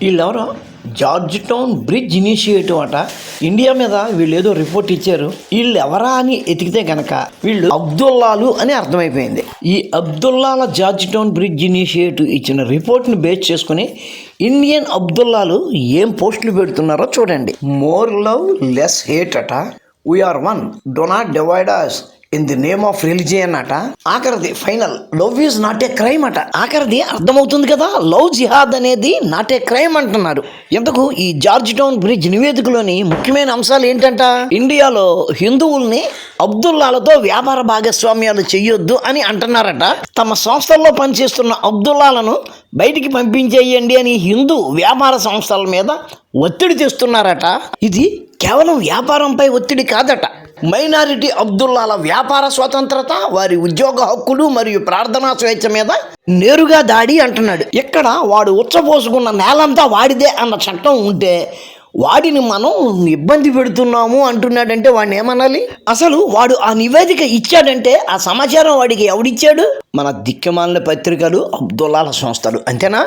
వీళ్ళెవరో George town bridge initiative అట. India మీద వీళ్ళు ఏదో రిపోర్ట్ ఇచ్చారు. వీళ్ళు ఎవరా అని ఎతికితే గనక వీళ్ళు అబ్దుల్లాలు అని అర్థమైపోయింది. ఈ అబ్దుల్లాల జార్జ్ టౌన్ బ్రిడ్జ్ ఇనిషియేటివ్ ఇచ్చిన రిపోర్ట్ని బేస్ చేసుకుని ఇండియన్ అబ్దుల్లాలు ఏం పోస్టులు పెడుతున్నారో చూడండి. మోర్ లవ్ లెస్ హేట్ అట. We are one, do not divide us in the name of religion అట. ఆఖరిది final, love is not a crime అట. ఆఖరిది అర్థమవుతుంది కదా, లవ్ జిహాద్ అనేది నాట్ ఏ క్రైమ్ అంటున్నారు. ఇంతకు ఈ జార్జ్ టౌన్ బ్రిడ్జ్ నివేదికలోని ముఖ్యమైన అంశాలు ఏంటంట? ఇండియాలో హిందువుల్ని అబ్దుల్లాలతో వ్యాపార భాగస్వామ్యాలు చెయ్యొద్దు అని అంటున్నారట. తమ సంస్థల్లో పనిచేస్తున్న అబ్దుల్లాలను బయటికి పంపించేయండి అని హిందూ వ్యాపార సంస్థల మీద ఒత్తిడి తెస్తున్నారట. ఇది కేవలం వ్యాపారంపై ఒత్తిడి కాదట, మైనారిటీ అబ్దుల్లాల వ్యాపార స్వతంత్రత, వారి ఉద్యోగ హక్కులు మరియు ప్రార్థనా స్వేచ్ఛ మీద నేరుగా దాడి అంటున్నాడు. ఇక్కడ వాడు ఉచ్చపోసుకున్న నేలంతా వాడిదే అన్న చట్టం ఉంటే వాడిని మనం ఇబ్బంది పెడుతున్నాము అంటున్నాడంటే వాడిని ఏమనాలి? అసలు వాడు ఆ నివేదిక ఇచ్చాడంటే ఆ సమాచారం వాడికి ఎవడిచ్చాడు? మన దిక్కుమాలిన పత్రికలు, అబ్దుల్లాల సంస్థలు, అంతేనా?